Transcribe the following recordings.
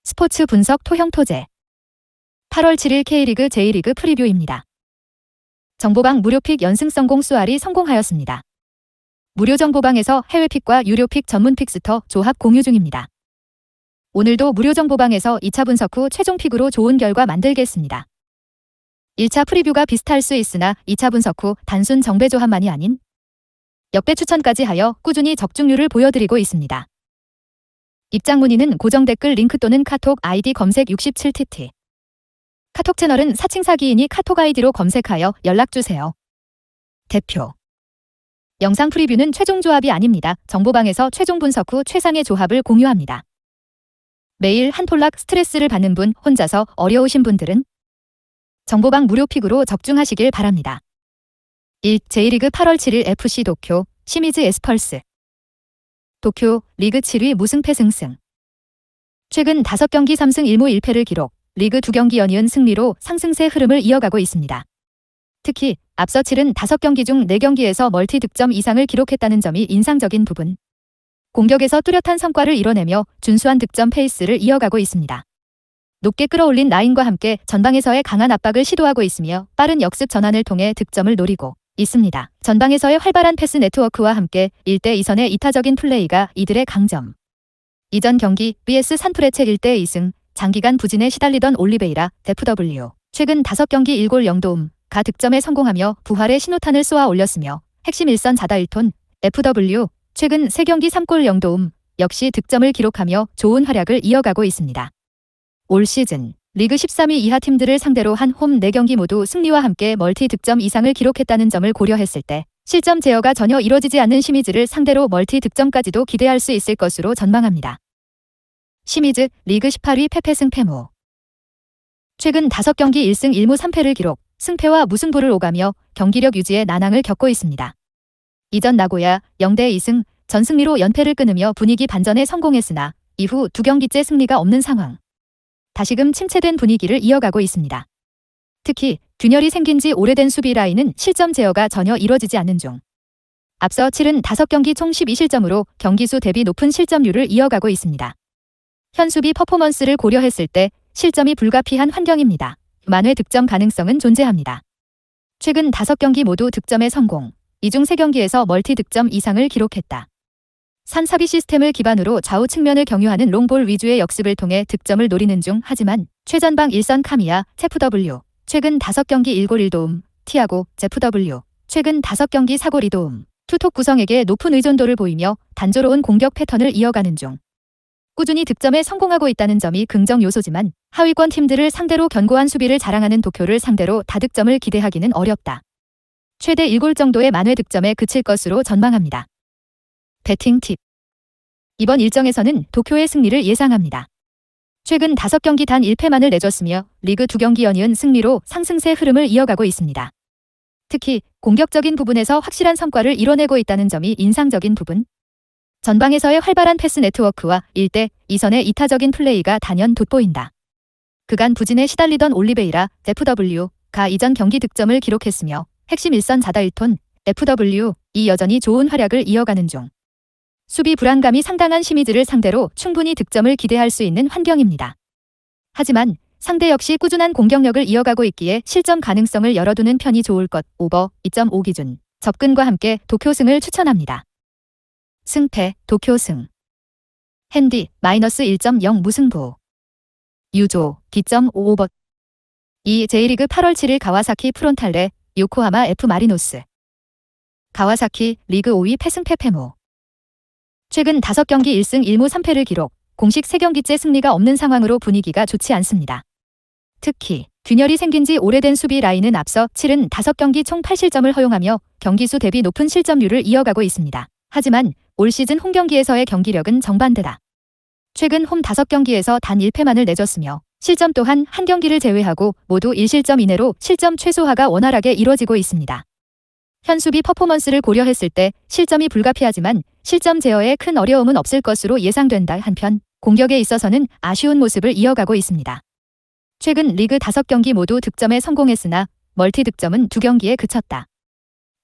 스포츠 분석 토형 토제 8월 7일 K리그 J리그 프리뷰입니다. 정보방 무료픽 연승성공 수알이 성공하였습니다. 무료 정보방에서 해외픽과 유료픽 전문 픽스터 조합 공유 중입니다. 오늘도 무료 정보방에서 2차 분석 후 최종픽으로 좋은 결과 만들겠습니다. 1차 프리뷰가 비슷할 수 있으나 2차 분석 후 단순 정배 조합만이 아닌 역배 추천까지 하여 꾸준히 적중률을 보여드리고 있습니다. 입장 문의는 고정 댓글 링크 또는 카톡 아이디 검색 67TT. 카톡 채널은 사칭사기이니 카톡 아이디로 검색하여 연락주세요. 대표 영상 프리뷰는 최종 조합이 아닙니다. 정보방에서 최종 분석 후 최상의 조합을 공유합니다. 매일 한 톨락 스트레스를 받는 분, 혼자서 어려우신 분들은 정보방 무료픽으로 적중하시길 바랍니다. 1. J리그 8월 7일 FC 도쿄, 시미즈 에스펄스. 도쿄, 리그 7위 무승패 승승. 최근 5경기 3승 1무 1패를 기록, 리그 2경기 연이은 승리로 상승세 흐름을 이어가고 있습니다. 특히 앞서 치른 5경기 중 4경기에서 멀티 득점 이상을 기록했다는 점이 인상적인 부분. 공격에서 뚜렷한 성과를 이뤄내며 준수한 득점 페이스를 이어가고 있습니다. 높게 끌어올린 라인과 함께 전방에서의 강한 압박을 시도하고 있으며 빠른 역습 전환을 통해 득점을 노리고 있습니다. 전방에서의 활발한 패스 네트워크와 함께 1대 2선의 이타적인 플레이가 이들의 강점. 이전 경기 BS 산프레체 1대 2승, 장기간 부진에 시달리던 올리베이라, FW. 최근 5경기 1골 0도움, 가 득점에 성공하며 부활의 신호탄을 쏘아 올렸으며 핵심 일선 자다 1톤, FW. 최근 3경기 3골 0도움, 역시 득점을 기록하며 좋은 활약을 이어가고 있습니다. 올 시즌 리그 13위 이하 팀들을 상대로 한 홈 4경기 모두 승리와 함께 멀티 득점 이상을 기록했다는 점을 고려했을 때 실점 제어가 전혀 이뤄지지 않는 시미즈를 상대로 멀티 득점까지도 기대할 수 있을 것으로 전망합니다. 시미즈 리그 18위 패패승 패무. 최근 5경기 1승 1무 3패를 기록, 승패와 무승부를 오가며 경기력 유지에 난항을 겪고 있습니다. 이전 나고야 0대 2승, 전승리로 연패를 끊으며 분위기 반전에 성공했으나 이후 2경기째 승리가 없는 상황. 다시금 침체된 분위기를 이어가고 있습니다. 특히 균열이 생긴 지 오래된 수비 라인은 실점 제어가 전혀 이뤄지지 않는 중. 앞서 치른 5경기 총 12실점으로 경기수 대비 높은 실점률을 이어가고 있습니다. 현 수비 퍼포먼스를 고려했을 때 실점이 불가피한 환경입니다. 만회 득점 가능성은 존재합니다. 최근 5경기 모두 득점에 성공, 이 중 3경기에서 멀티 득점 이상을 기록했다. 산사비 시스템을 기반으로 좌우 측면을 경유하는 롱볼 위주의 역습을 통해 득점을 노리는 중. 하지만 최전방 일선 카미야, FW. 최근 5경기 1골 1도움, 티아고, FW. 최근 5경기 4골 2도움. 투톱 구성에게 높은 의존도를 보이며 단조로운 공격 패턴을 이어가는 중. 꾸준히 득점에 성공하고 있다는 점이 긍정 요소지만 하위권 팀들을 상대로 견고한 수비를 자랑하는 도쿄를 상대로 다득점을 기대하기는 어렵다. 최대 1골 정도의 만회 득점에 그칠 것으로 전망합니다. 배팅 팁. 이번 일정에서는 도쿄의 승리를 예상합니다. 최근 5경기 단 1패만을 내줬으며 리그 2경기 연이은 승리로 상승세 흐름을 이어가고 있습니다. 특히 공격적인 부분에서 확실한 성과를 이뤄내고 있다는 점이 인상적인 부분. 전방에서의 활발한 패스 네트워크와 1대 2선의 이타적인 플레이가 단연 돋보인다. 그간 부진에 시달리던 올리베이라, FW가 이전 경기 득점을 기록했으며 핵심 일선 자다 1톤, FW. 이 여전히 좋은 활약을 이어가는 중. 수비 불안감이 상당한 시미즈를 상대로 충분히 득점을 기대할 수 있는 환경입니다. 하지만 상대 역시 꾸준한 공격력을 이어가고 있기에 실점 가능성을 열어두는 편이 좋을 것. 오버 2.5 기준 접근과 함께 도쿄 승을 추천합니다. 승패 도쿄 승. 핸디 -1.0 무승부. 유조 D.5 오버. 2. J리그 8월 7일 가와사키 프론탈레, 요코하마 F 마리노스. 가와사키 리그 5위 패승패 패무. 최근 5경기 1승 1무 3패를 기록, 공식 3경기째 승리가 없는 상황으로 분위기가 좋지 않습니다. 특히 균열이 생긴 지 오래된 수비 라인은 앞서 치른 5경기 총 8실점을 허용하며 경기수 대비 높은 실점률을 이어가고 있습니다. 하지만 올 시즌 홈경기에서의 경기력은 정반대다. 최근 홈 5경기에서 단 1패만을 내줬으며 실점 또한 한 경기를 제외하고 모두 1실점 이내로 실점 최소화가 원활하게 이뤄지고 있습니다. 현 수비 퍼포먼스를 고려했을 때 실점이 불가피하지만 실점 제어에 큰 어려움은 없을 것으로 예상된다. 한편 공격에 있어서는 아쉬운 모습을 이어가고 있습니다. 최근 리그 5경기 모두 득점에 성공했으나 멀티 득점은 2경기에 그쳤다.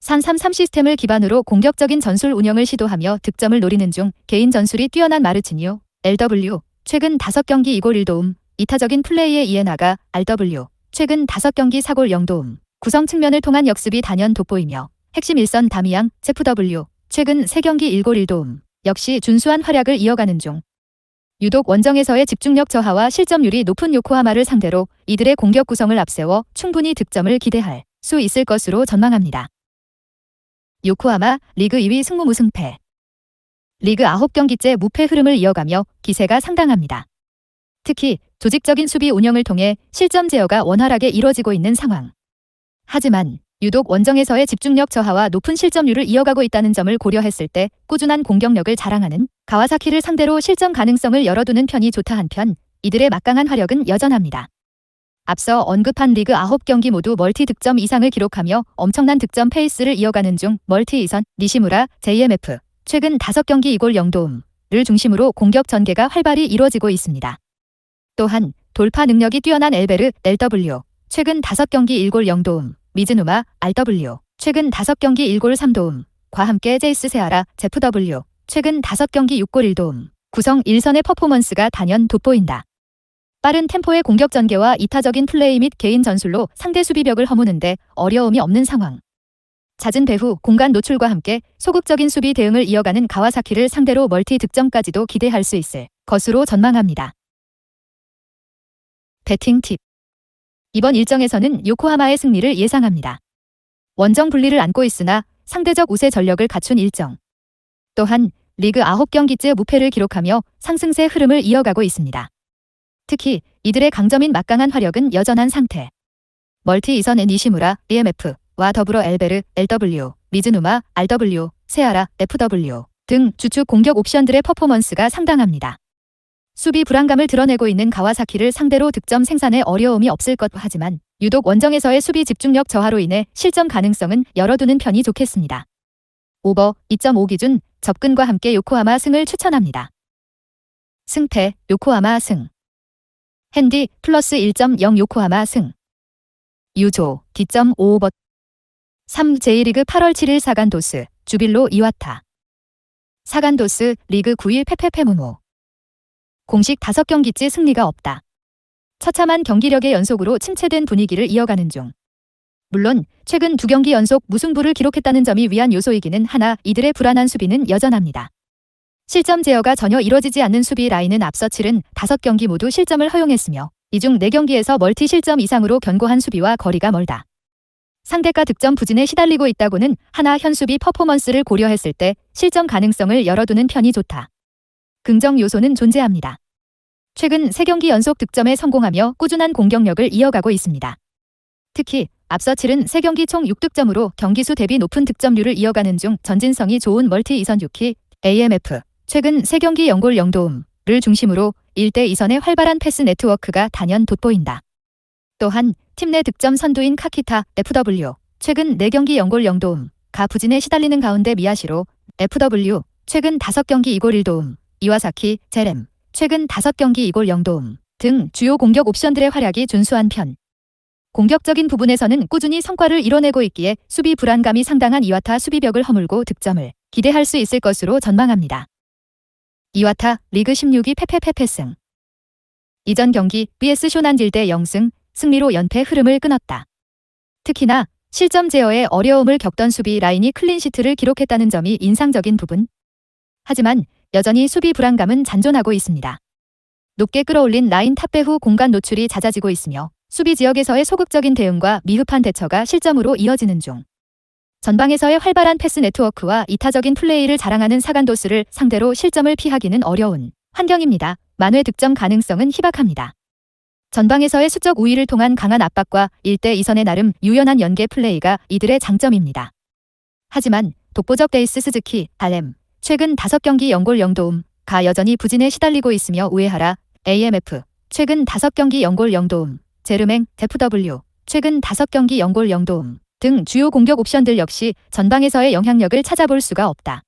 3-3-3 시스템을 기반으로 공격적인 전술 운영을 시도하며 득점을 노리는 중 개인 전술이 뛰어난 마르치니오, LW, 최근 5경기 2골 1도움, 이타적인 플레이의 이에나가 RW, 최근 5경기 4골 0도움, 구성 측면을 통한 역습이 단연 돋보이며 핵심 일선 다미양, 제프 W, 최근 3경기 1골 1도움, 역시 준수한 활약을 이어가는 중. 유독 원정에서의 집중력 저하와 실점률이 높은 요코하마를 상대로 이들의 공격 구성을 앞세워 충분히 득점을 기대할 수 있을 것으로 전망합니다. 요코하마 리그 2위 승무 무승패. 리그 9경기째 무패 흐름을 이어가며 기세가 상당합니다. 특히 조직적인 수비 운영을 통해 실점 제어가 원활하게 이뤄지고 있는 상황. 하지만 유독 원정에서의 집중력 저하와 높은 실점률을 이어가고 있다는 점을 고려했을 때 꾸준한 공격력을 자랑하는 가와사키를 상대로 실점 가능성을 열어두는 편이 좋다 한편 이들의 막강한 화력은 여전합니다. 앞서 언급한 리그 9경기 모두 멀티 득점 이상을 기록하며 엄청난 득점 페이스를 이어가는 중 멀티 이선 니시무라 JMF 최근 5경기 2골 0도움을 중심으로 공격 전개가 활발히 이루어지고 있습니다. 또한 돌파 능력이 뛰어난 엘베르 LW 최근 5경기 1골 0도움, 미즈누마 RW 최근 5경기 1골 3도움과 함께 제이스 세아라 제프 W 최근 5경기 6골 1도움, 구성 1선의 퍼포먼스가 단연 돋보인다. 빠른 템포의 공격 전개와 이타적인 플레이 및 개인 전술로 상대 수비벽을 허무는데 어려움이 없는 상황. 잦은 배후 공간 노출과 함께 소극적인 수비 대응을 이어가는 가와사키를 상대로 멀티 득점까지도 기대할 수 있을 것으로 전망합니다. 배팅 팁. 이번 일정에서는 요코하마의 승리를 예상합니다. 원정 분리를 안고 있으나 상대적 우세 전력을 갖춘 일정. 또한 리그 9경기째 무패를 기록하며 상승세 흐름을 이어가고 있습니다. 특히 이들의 강점인 막강한 화력은 여전한 상태. 멀티 이선의 니시무라 EMF와 더불어 엘베르 LW, 미즈누마 RW, 세아라 FW 등 주축 공격 옵션들의 퍼포먼스가 상당합니다. 수비 불안감을 드러내고 있는 가와사키를 상대로 득점 생산에 어려움이 없을 것 하지만 유독 원정에서의 수비 집중력 저하로 인해 실점 가능성은 열어두는 편이 좋겠습니다. 오버 2.5 기준 접근과 함께 요코하마 승을 추천합니다. 승패 요코하마 승. 핸디 플러스 1.0 요코하마 승. 유조 D.55버 3 J리그 8월 7일 사간도스 주빌로 이와타. 사간도스 리그 9일 페페페무모. 공식 5경기째 승리가 없다. 처참한 경기력의 연속으로 침체된 분위기를 이어가는 중. 물론 최근 2경기 연속 무승부를 기록했다는 점이 위한 요소이기는 하나 이들의 불안한 수비는 여전합니다. 실점 제어가 전혀 이뤄지지 않는 수비 라인은 앞서 치른 5경기 모두 실점을 허용했으며 이 중 4경기에서 멀티 실점 이상으로 견고한 수비와 거리가 멀다. 상대가 득점 부진에 시달리고 있다고는 하나 현 수비 퍼포먼스를 고려했을 때 실점 가능성을 열어두는 편이 좋다. 긍정 요소는 존재합니다. 최근 3경기 연속 득점에 성공하며 꾸준한 공격력을 이어가고 있습니다. 특히 앞서 치른 3경기 총 6득점으로 경기수 대비 높은 득점률을 이어가는 중 전진성이 좋은 멀티 이선 6키 AMF 최근 3경기 0골 0도움을 중심으로 1대 2선의 활발한 패스 네트워크가 단연 돋보인다. 또한 팀 내 득점 선두인 카키타 FW 최근 4경기 0골 0도움 가 부진에 시달리는 가운데 미야시로 FW 최근 5경기 2골 1도움 이와사키 제렘 최근 5경기 2골 0도움 등 주요 공격 옵션들의 활약이 준수한 편. 공격적인 부분에서는 꾸준히 성과를 이뤄내고 있기에 수비 불안감이 상당한 이와타 수비벽을 허물고 득점을 기대할 수 있을 것으로 전망합니다. 이와타 리그 16위 페페페패승. 이전 경기 BS 쇼난질 대 0승 승리로 연패 흐름을 끊었다. 특히나 실점 제어에 어려움을 겪던 수비 라인이 클린시트를 기록했다는 점이 인상적인 부분. 하지만 여전히 수비 불안감은 잔존하고 있습니다. 높게 끌어올린 라인 탑배 후 공간 노출이 잦아지고 있으며 수비 지역에서의 소극적인 대응과 미흡한 대처가 실점으로 이어지는 중. 전방에서의 활발한 패스 네트워크와 이타적인 플레이를 자랑하는 사간도스를 상대로 실점을 피하기는 어려운 환경입니다. 만회 득점 가능성은 희박합니다. 전방에서의 수적 우위를 통한 강한 압박과 1대 2선의 나름 유연한 연계 플레이가 이들의 장점입니다. 하지만 독보적 데이스 스즈키, 알렘, 최근 5경기 0골 0도움, 가 여전히 부진에 시달리고 있으며 우에하라, AMF, 최근 5경기 0골 0도움, 제르맹, FW, 최근 5경기 0골 0도움 등 주요 공격 옵션들 역시 전방에서의 영향력을 찾아볼 수가 없다.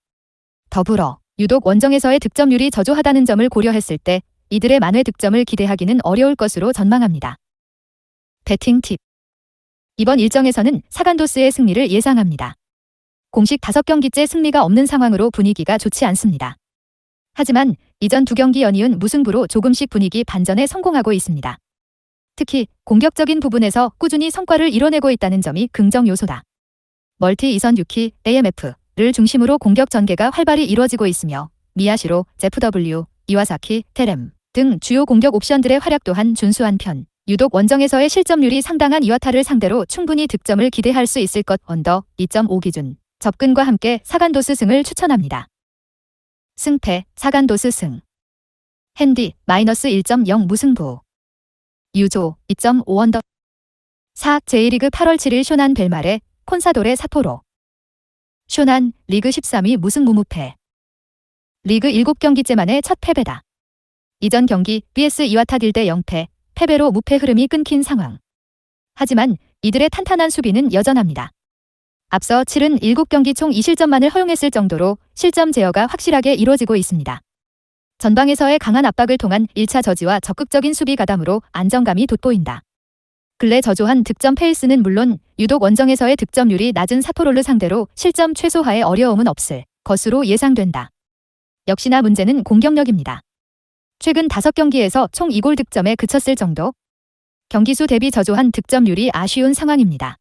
더불어 유독 원정에서의 득점률이 저조하다는 점을 고려했을 때 이들의 만회 득점을 기대하기는 어려울 것으로 전망합니다. 배팅 팁. 이번 일정에서는 사간도스의 승리를 예상합니다. 공식 5경기째 승리가 없는 상황으로 분위기가 좋지 않습니다. 하지만 이전 두 경기 연이은 무승부로 조금씩 분위기 반전에 성공하고 있습니다. 특히 공격적인 부분에서 꾸준히 성과를 이뤄내고 있다는 점이 긍정 요소다. 멀티 이선 유키, AMF를 중심으로 공격 전개가 활발히 이루어지고 있으며 미야시로, ZW, 이와사키, 테렘 등 주요 공격 옵션들의 활약 또한 준수한 편. 유독 원정에서의 실점률이 상당한 이와타를 상대로 충분히 득점을 기대할 수 있을 것. 언더 2.5 기준 접근과 함께 사간도스 승을 추천합니다. 승패 사간도스 승. 핸디 -1.0 무승부. 유조 2.5 언더. 4. 제1리그 8월 7일 쇼난 벨마레 콘사도레 사포로. 쇼난 리그 13위 무승 무무패. 리그 7경기째 만에 첫 패배다. 이전 경기 BS 이와타 딜대 0패, 패배로 무패 흐름이 끊긴 상황. 하지만 이들의 탄탄한 수비는 여전합니다. 앞서 치른 7경기 총 2실점만을 허용했을 정도로 실점 제어가 확실하게 이루어지고 있습니다. 전방에서의 강한 압박을 통한 1차 저지와 적극적인 수비 가담으로 안정감이 돋보인다. 근래 저조한 득점 페이스는 물론 유독 원정에서의 득점률이 낮은 사포로를 상대로 실점 최소화에 어려움은 없을 것으로 예상된다. 역시나 문제는 공격력입니다. 최근 5경기에서 총 2골 득점에 그쳤을 정도. 경기수 대비 저조한 득점률이 아쉬운 상황입니다.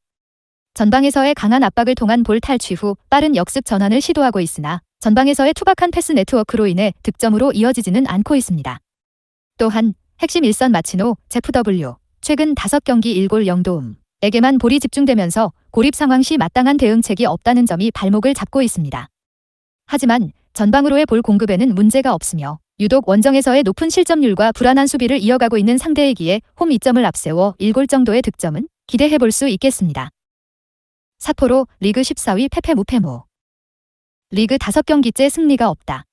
전방에서의 강한 압박을 통한 볼 탈취 후 빠른 역습 전환을 시도하고 있으나 전방에서의 투박한 패스 네트워크로 인해 득점으로 이어지지는 않고 있습니다. 또한 핵심 일선 마치노, ZW 최근 5경기 1골 0도움에게만 볼이 집중되면서 고립 상황 시 마땅한 대응책이 없다는 점이 발목을 잡고 있습니다. 하지만 전방으로의 볼 공급에는 문제가 없으며 유독 원정에서의 높은 실점률과 불안한 수비를 이어가고 있는 상대이기에 홈 2점을 앞세워 1골 정도의 득점은 기대해볼 수 있겠습니다. 사포로 리그 14위 패패 무패무. 리그 5경기째 승리가 없다.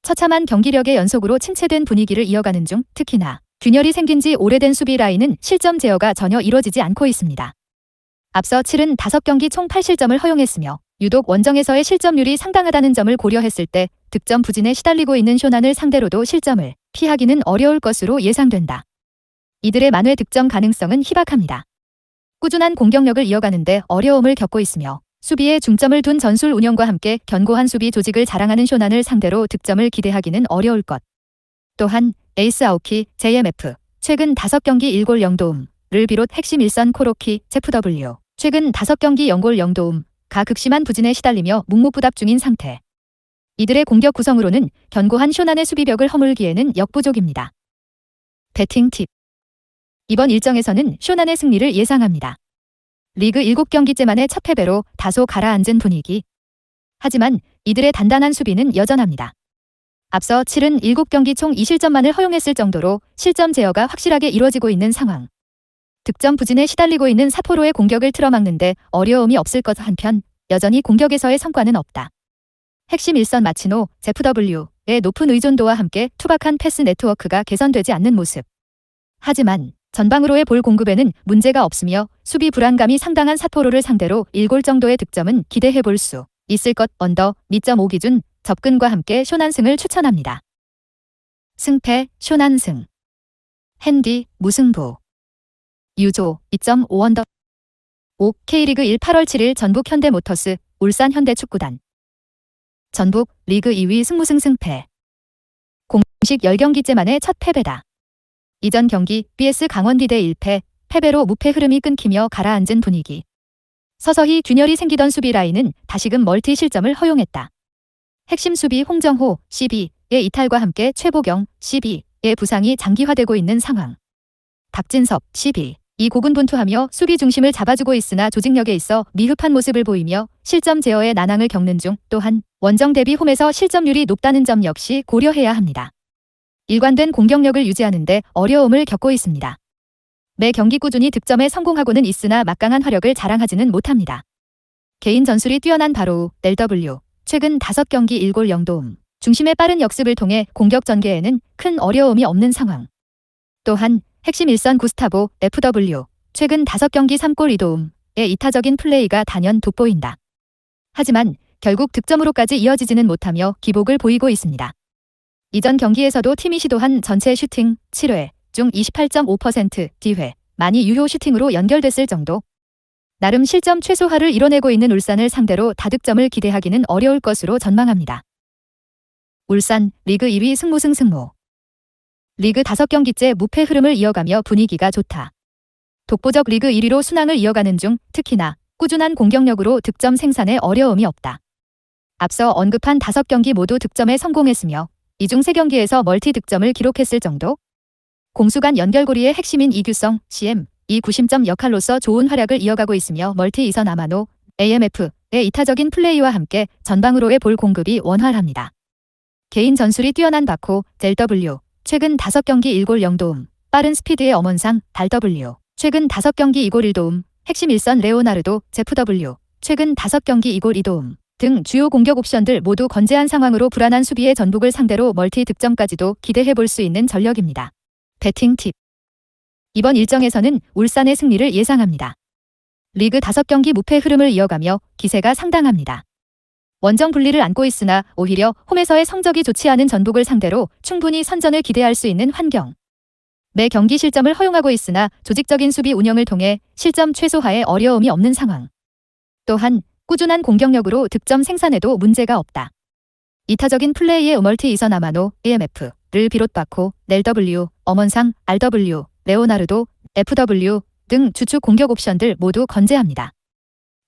처참한 경기력의 연속으로 침체된 분위기를 이어가는 중 특히나 균열이 생긴 지 오래된 수비 라인은 실점 제어가 전혀 이뤄지지 않고 있습니다. 앞서 치른 5경기 총 8실점을 허용했으며 유독 원정에서의 실점률이 상당하다는 점을 고려했을 때 득점 부진에 시달리고 있는 쇼난을 상대로도 실점을 피하기는 어려울 것으로 예상된다. 이들의 만회 득점 가능성은 희박합니다. 꾸준한 공격력을 이어가는데 어려움을 겪고 있으며 수비에 중점을 둔 전술 운영과 함께 견고한 수비 조직을 자랑하는 쇼난을 상대로 득점을 기대하기는 어려울 것. 또한 에이스 아오키, JMF 최근 5경기 1골 0도움을 비롯 핵심 일선 코로키, ZW 최근 5경기 0골 0도움 가 극심한 부진에 시달리며 묵묵부답 중인 상태. 이들의 공격 구성으로는 견고한 쇼난의 수비벽을 허물기에는 역부족입니다. 배팅 팁. 이번 일정에서는 쇼난의 승리를 예상합니다. 리그 7경기째 만에 첫 패배로 다소 가라앉은 분위기. 하지만 이들의 단단한 수비는 여전합니다. 앞서 치른 7경기 총 2실점만을 허용했을 정도로 실점 제어가 확실하게 이루어지고 있는 상황. 득점 부진에 시달리고 있는 사포로의 공격을 틀어막는데 어려움이 없을 것 한편 여전히 공격에서의 성과는 없다. 핵심 일선 마치노, ZW의 높은 의존도와 함께 투박한 패스 네트워크가 개선되지 않는 모습. 하지만 전방으로의 볼 공급에는 문제가 없으며 수비 불안감이 상당한 사포로를 상대로 1골 정도의 득점은 기대해볼 수 있을 것. 언더 2.5 기준 접근과 함께 쇼난승을 추천합니다. 승패 쇼난승. 핸디 무승부. 유조 2.5 언더. 5. K리그 1 8월 7일 전북 현대모터스 울산 현대축구단. 전북 리그 2위 승무승 승패. 공식 10경기째 만에 첫 패배다. 이전 경기 BS 강원디 대 1패, 패배로 무패 흐름이 끊기며 가라앉은 분위기. 서서히 균열이 생기던 수비 라인은 다시금 멀티 실점을 허용했다. 핵심 수비 홍정호, CB의 이탈과 함께 최보경, CB의 부상이 장기화되고 있는 상황. 박진섭, CB 이 고군분투하며 수비 중심을 잡아주고 있으나 조직력에 있어 미흡한 모습을 보이며 실점 제어에 난항을 겪는 중. 또한 원정 대비 홈에서 실점률이 높다는 점 역시 고려해야 합니다. 일관된 공격력을 유지하는데 어려움을 겪고 있습니다. 매 경기 꾸준히 득점에 성공하고는 있으나 막강한 화력을 자랑하지는 못합니다. 개인 전술이 뛰어난 바로우, LW 최근 5경기 1골 0도움 중심의 빠른 역습을 통해 공격 전개에는 큰 어려움이 없는 상황. 또한 핵심 일선 구스타보, FW 최근 5경기 3골 2도움의 이타적인 플레이가 단연 돋보인다. 하지만 결국 득점으로까지 이어지지는 못하며 기복을 보이고 있습니다. 이전 경기에서도 팀이 시도한 전체 슈팅 7회 중 28.5% D회 많이 유효 슈팅으로 연결됐을 정도. 나름 실점 최소화를 이뤄내고 있는 울산을 상대로 다득점을 기대하기는 어려울 것으로 전망합니다. 울산 리그 2위 승무승 승무. 리그 5경기째 무패 흐름을 이어가며 분위기가 좋다. 독보적 리그 1위로 순항을 이어가는 중 특히나 꾸준한 공격력으로 득점 생산에 어려움이 없다. 앞서 언급한 5경기 모두 득점에 성공했으며 이 중 3경기에서 멀티 득점을 기록했을 정도? 공수간 연결고리의 핵심인 이규성, CM, 이 구심점 역할로서 좋은 활약을 이어가고 있으며 멀티 이선 아마노, AMF의 이타적인 플레이와 함께 전방으로의 볼 공급이 원활합니다. 개인 전술이 뛰어난 바코, 델W, 최근 5경기 1골 0도움, 빠른 스피드의 엄원상, 달W, 최근 5경기 2골 1도움, 핵심 일선 레오나르도, 제프W, 최근 5경기 2골 2도움 등 주요 공격 옵션들 모두 건재한 상황으로 불안한 수비의 전북을 상대로 멀티 득점까지도 기대해볼 수 있는 전력입니다. 배팅 팁. 이번 일정에서는 울산의 승리를 예상합니다. 리그 5경기 무패 흐름을 이어가며 기세가 상당합니다. 원정 분리를 안고 있으나 오히려 홈에서의 성적이 좋지 않은 전북을 상대로 충분히 선전을 기대할 수 있는 환경. 매 경기 실점을 허용하고 있으나 조직적인 수비 운영을 통해 실점 최소화에 어려움이 없는 상황. 또한 꾸준한 공격력으로 득점 생산에도 문제가 없다. 이타적인 플레이의 멀티 이선 아마노, AMF를 비롯받고 넬W, 엄원상, RW, 레오나르도, FW 등 주축 공격 옵션들 모두 건재합니다.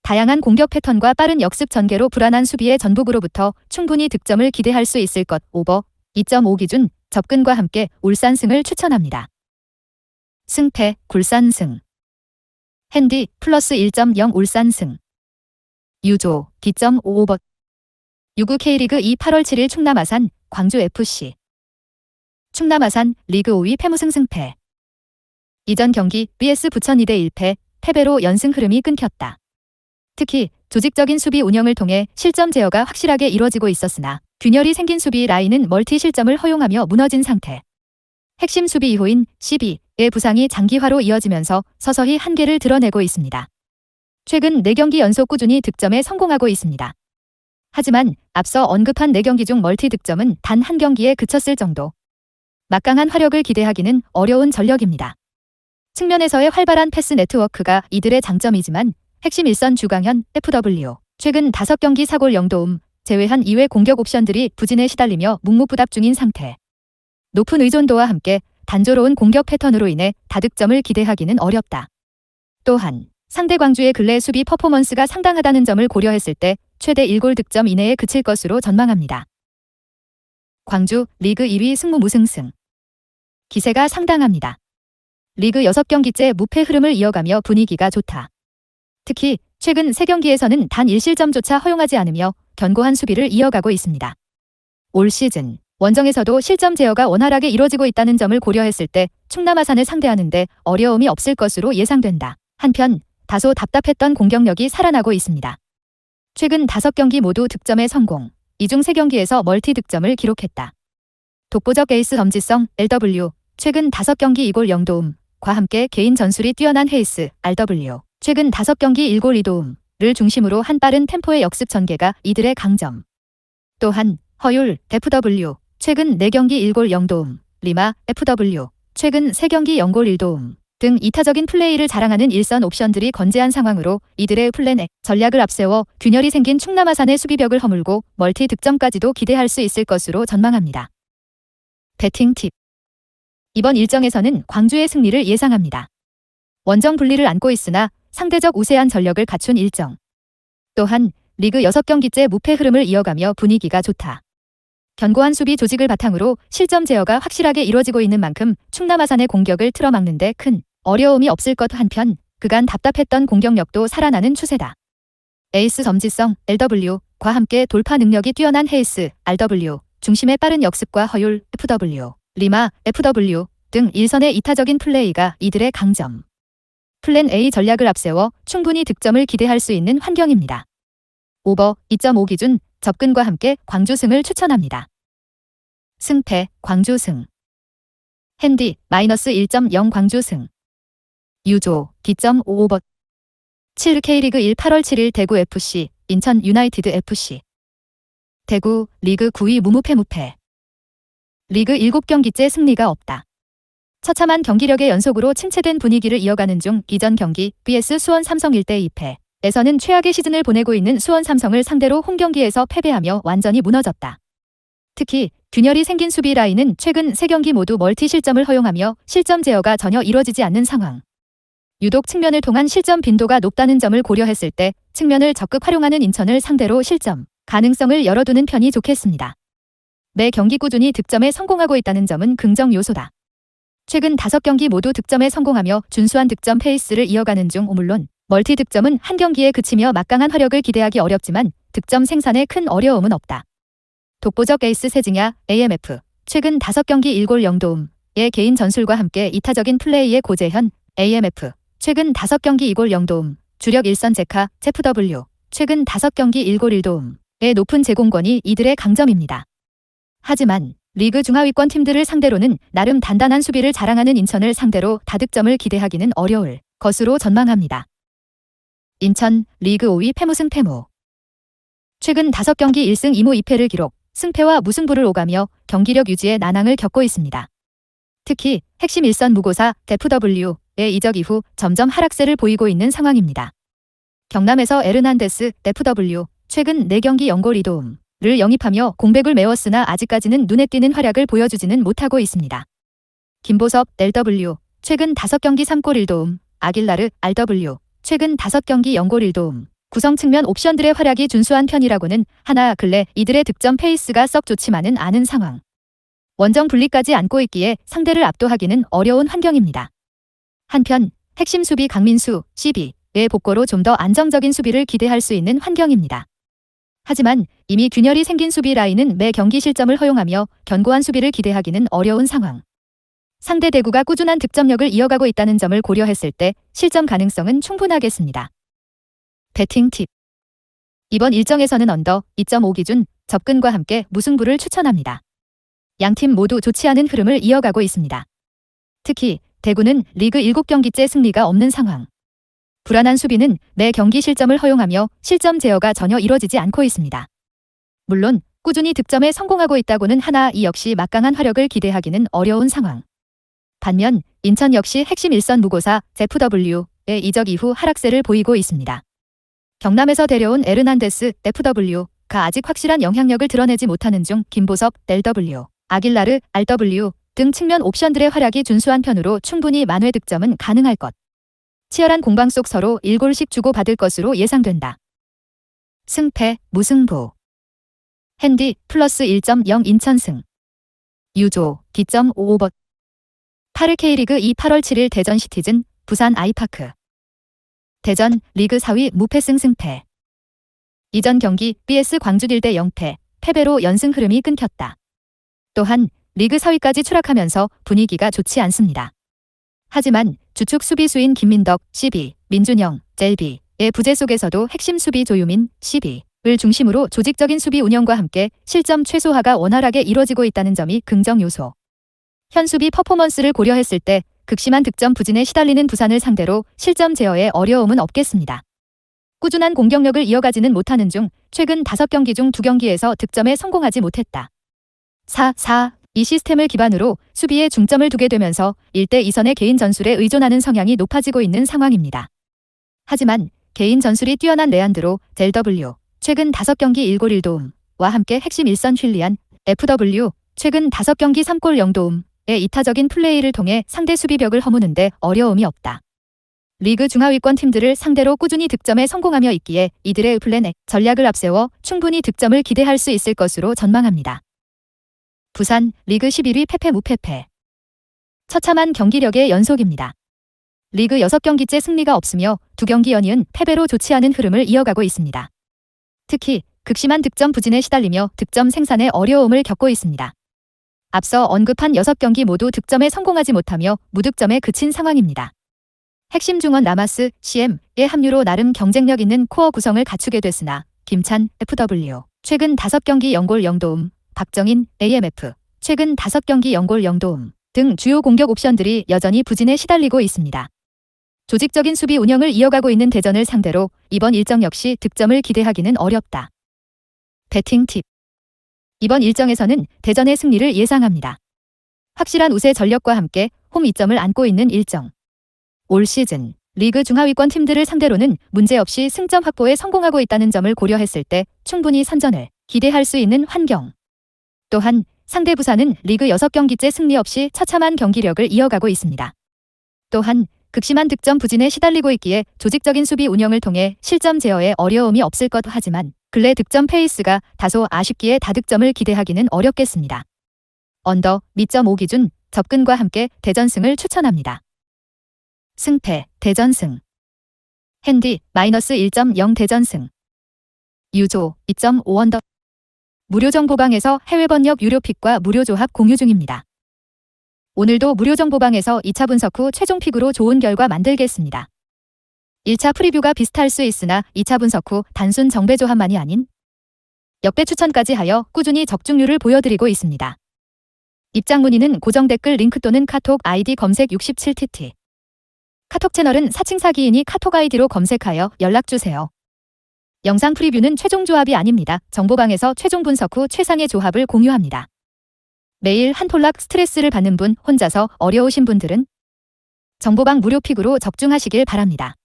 다양한 공격 패턴과 빠른 역습 전개로 불안한 수비의 전북으로부터 충분히 득점을 기대할 수 있을 것. 오버 2.5 기준 접근과 함께 울산승을 추천합니다. 승패 굴산승. 핸디 플러스 1.0 울산승. 유조 D.55버. 유구 K리그 2 8월 7일 충남 아산 광주FC. 충남 아산 리그 5위 패무승 승패. 이전 경기 BS 부천 2대 1패, 패배로 연승 흐름이 끊겼다. 특히 조직적인 수비 운영을 통해 실점 제어가 확실하게 이뤄지고 있었으나 균열이 생긴 수비 라인은 멀티 실점을 허용하며 무너진 상태. 핵심 수비 2호인 CB의 부상이 장기화로 이어지면서 서서히 한계를 드러내고 있습니다. 최근 4경기 연속 꾸준히 득점에 성공하고 있습니다. 하지만 앞서 언급한 4경기 중 멀티 득점은 단 1경기에 그쳤을 정도. 막강한 화력을 기대하기는 어려운 전력입니다. 측면에서의 활발한 패스 네트워크가 이들의 장점이지만 핵심 일선 주강현, FW, 최근 5경기 4골 0도움, 제외한 이외 공격 옵션들이 부진에 시달리며 묵묵부답 중인 상태. 높은 의존도와 함께 단조로운 공격 패턴으로 인해 다득점을 기대하기는 어렵다. 또한 상대 광주의 근래 수비 퍼포먼스가 상당하다는 점을 고려했을 때 최대 1골 득점 이내에 그칠 것으로 전망합니다. 광주 리그 2위 승무 무승승. 기세가 상당합니다. 리그 6경기째 무패 흐름을 이어가며 분위기가 좋다. 특히 최근 3경기에서는 단 1실점조차 허용하지 않으며 견고한 수비를 이어가고 있습니다. 올 시즌 원정에서도 실점 제어가 원활하게 이루어지고 있다는 점을 고려했을 때 충남 아산을 상대하는데 어려움이 없을 것으로 예상된다. 한편 다소 답답했던 공격력이 살아나고 있습니다. 최근 5경기 모두 득점에 성공, 이 중 3경기에서 멀티 득점을 기록했다. 독보적 에이스 엄지성 LW, 최근 5경기 2골 0도움과 함께 개인 전술이 뛰어난 헤이스 RW, 최근 5경기 1골 2도움을 중심으로 한 빠른 템포의 역습 전개가 이들의 강점. 또한 허율 FW, 최근 4경기 1골 0도움, 리마 FW, 최근 3경기 0골 1도움 등 이타적인 플레이를 자랑하는 일선 옵션들이 건재한 상황으로 이들의 플랜 전략을 앞세워 균열이 생긴 충남 아산의 수비벽을 허물고 멀티 득점까지도 기대할 수 있을 것으로 전망합니다. 배팅 팁. 이번 일정에서는 광주의 승리를 예상합니다. 원정 분리를 안고 있으나 상대적 우세한 전력을 갖춘 일정. 또한 리그 6경기째 무패 흐름을 이어가며 분위기가 좋다. 견고한 수비 조직을 바탕으로 실점 제어가 확실하게 이루어지고 있는 만큼 충남 아산의 공격을 틀어막는 데 큰 어려움이 없을 것. 한편 그간 답답했던 공격력도 살아나는 추세다. 에이스 점지성 LW과 함께 돌파 능력이 뛰어난 헤이스 RW, 중심의 빠른 역습과 허율 FW, 리마 FW 등 일선의 이타적인 플레이가 이들의 강점. 플랜 A 전략을 앞세워 충분히 득점을 기대할 수 있는 환경입니다. 오버 2.5 기준 접근과 함께 광주승을 추천합니다. 승패 광주승. 핸디 -1.0 광주승. 유조 D.55버. 7 K리그 1 8월 7일 대구FC, 인천 유나이티드FC. 대구 리그 9위 무무패 무패. 리그 7경기째 승리가 없다. 처참한 경기력의 연속으로 침체된 분위기를 이어가는 중 이전 경기 BS 수원 삼성 1대 2패. 에서는 최악의 시즌을 보내고 있는 수원 삼성을 상대로 홈경기에서 패배하며 완전히 무너졌다. 특히 균열이 생긴 수비 라인은 최근 3경기 모두 멀티 실점을 허용하며 실점 제어가 전혀 이뤄지지 않는 상황. 유독 측면을 통한 실점 빈도가 높다는 점을 고려했을 때 측면을 적극 활용하는 인천을 상대로 실점 가능성을 열어두는 편이 좋겠습니다. 매 경기 꾸준히 득점에 성공하고 있다는 점은 긍정 요소다. 최근 5경기 모두 득점에 성공하며 준수한 득점 페이스를 이어가는 중 물론 멀티 득점은 한 경기에 그치며 막강한 화력을 기대하기 어렵지만 득점 생산에 큰 어려움은 없다. 독보적 에이스 세징야, AMF, 최근 5경기 1골 0도움의 개인 전술과 함께 이타적인 플레이의 고재현, AMF, 최근 5경기 2골 0도움, 주력 일선 제카, 제프 W, 최근 5경기 1골 1도움의 높은 제공권이 이들의 강점입니다. 하지만 리그 중하위권 팀들을 상대로는 나름 단단한 수비를 자랑하는 인천을 상대로 다득점을 기대하기는 어려울 것으로 전망합니다. 인천, 리그 5위 패무승 패무. 최근 5경기 1승 2무 2패를 기록, 승패와 무승부를 오가며 경기력 유지에 난항을 겪고 있습니다. 특히 핵심 일선 무고사 데프W의 이적 이후 점점 하락세를 보이고 있는 상황입니다. 경남에서 에르난데스 데프W 최근 4경기 0골 2도움을 영입하며 공백을 메웠으나 아직까지는 눈에 띄는 활약을 보여주지는 못하고 있습니다. 김보섭 LW 최근 5경기 3골 1도움, 아길라르 RW 최근 5경기 0골 1도움, 구성 측면 옵션들의 활약이 준수한 편이라고는 하나 근래 이들의 득점 페이스가 썩 좋지만은 않은 상황. 원정 분리까지 안고 있기에 상대를 압도하기는 어려운 환경입니다. 한편 핵심 수비 강민수, CB의 복고로 좀 더 안정적인 수비를 기대할 수 있는 환경입니다. 하지만 이미 균열이 생긴 수비 라인은 매 경기 실점을 허용하며 견고한 수비를 기대하기는 어려운 상황. 상대 대구가 꾸준한 득점력을 이어가고 있다는 점을 고려했을 때 실점 가능성은 충분하겠습니다. 배팅 팁. 이번 일정에서는 언더 2.5 기준 접근과 함께 무승부를 추천합니다. 양팀 모두 좋지 않은 흐름을 이어가고 있습니다. 특히 대구는 리그 7경기째 승리가 없는 상황. 불안한 수비는 매 경기 실점을 허용하며 실점 제어가 전혀 이뤄지지 않고 있습니다. 물론 꾸준히 득점에 성공하고 있다고는 하나 이 역시 막강한 화력을 기대하기는 어려운 상황. 반면 인천 역시 핵심 일선 무고사 제프 W의 이적 이후 하락세를 보이고 있습니다. 경남에서 데려온 에르난데스 FW가 아직 확실한 영향력을 드러내지 못하는 중 김보섭 LW, 아길라르 RW 등 측면 옵션들의 활약이 준수한 편으로 충분히 만회 득점은 가능할 것. 치열한 공방 속 서로 1골씩 주고받을 것으로 예상된다. 승패, 무승부. 핸디 플러스 1.0 인천승. 유조 D.55버. 8일 K리그 2 8월 7일 대전 시티즌, 부산 아이파크. 대전 리그 4위 무패승 승패. 이전 경기 BS 광주 딜대 0패, 패배로 연승 흐름이 끊겼다. 또한 리그 4위까지 추락하면서 분위기가 좋지 않습니다. 하지만 주축 수비수인 김민덕, CB, 민준영, 젤비의 부재 속에서도 핵심 수비 조유민, CB를 중심으로 조직적인 수비 운영과 함께 실점 최소화가 원활하게 이뤄지고 있다는 점이 긍정 요소. 현 수비 퍼포먼스를 고려했을 때 극심한 득점 부진에 시달리는 부산을 상대로 실점 제어에 어려움은 없겠습니다. 꾸준한 공격력을 이어가지는 못하는 중 최근 5경기 중 2경기에서 득점에 성공하지 못했다. 4-4-2 시스템을 기반으로 수비에 중점을 두게 되면서 1대 2선의 개인 전술에 의존하는 성향이 높아지고 있는 상황입니다. 하지만 개인 전술이 뛰어난 레안드로, 젤W, 최근 5경기 1골 1도움과 함께 핵심 일선 휠리안, FW, 최근 5경기 3골 0도움, 의 이타적인 플레이를 통해 상대 수비벽을 허무는데 어려움이 없다. 리그 중하위권 팀들을 상대로 꾸준히 득점에 성공하며 있기에 이들의 플랜 A 전략을 앞세워 충분히 득점을 기대할 수 있을 것으로 전망합니다. 부산 리그 11위 패패 무패패. 처참한 경기력의 연속입니다. 리그 6경기째 승리가 없으며 2경기 연이은 패배로 좋지 않은 흐름을 이어가고 있습니다. 특히 극심한 득점 부진에 시달리며 득점 생산에 어려움을 겪고 있습니다. 앞서 언급한 6경기 모두 득점에 성공하지 못하며 무득점에 그친 상황입니다. 핵심 중원 라마스, CM의 합류로 나름 경쟁력 있는 코어 구성을 갖추게 됐으나 김찬, FW, 최근 5경기 0골 0도움, 박정인, AMF, 최근 5경기 0골 0도움 등 주요 공격 옵션들이 여전히 부진에 시달리고 있습니다. 조직적인 수비 운영을 이어가고 있는 대전을 상대로 이번 일정 역시 득점을 기대하기는 어렵다. 배팅 팁. 이번 일정에서는 대전의 승리를 예상합니다. 확실한 우세 전력과 함께 홈 2점을 안고 있는 일정. 올 시즌 리그 중하위권 팀들을 상대로는 문제없이 승점 확보에 성공하고 있다는 점을 고려했을 때 충분히 선전을 기대할 수 있는 환경. 또한 상대 부산은 리그 6경기째 승리 없이 처참한 경기력을 이어가고 있습니다. 또한 극심한 득점 부진에 시달리고 있기에 조직적인 수비 운영을 통해 실점 제어에 어려움이 없을 것 하지만 근래 득점 페이스가 다소 아쉽기에 다득점을 기대하기는 어렵겠습니다. 언더 미점 5 기준 접근과 함께 대전승을 추천합니다. 승패 대전승 핸디 -1.0 대전승 유조 2.5 언더 무료 정보방에서 해외 번역 유료 픽과 무료 조합 공유 중입니다. 오늘도 무료 정보방에서 2차 분석 후 최종 픽으로 좋은 결과 만들겠습니다. 1차 프리뷰가 비슷할 수 있으나 2차 분석 후 단순 정배 조합만이 아닌 역배 추천까지 하여 꾸준히 적중률을 보여드리고 있습니다. 입장 문의는 고정 댓글 링크 또는 카톡 아이디 검색 67TT. 카톡 채널은 사칭사기이니 카톡 아이디로 검색하여 연락주세요. 영상 프리뷰는 최종 조합이 아닙니다. 정보방에서 최종 분석 후 최상의 조합을 공유합니다. 매일 한 톨락 스트레스를 받는 분, 혼자서 어려우신 분들은 정보방 무료 픽으로 적중하시길 바랍니다.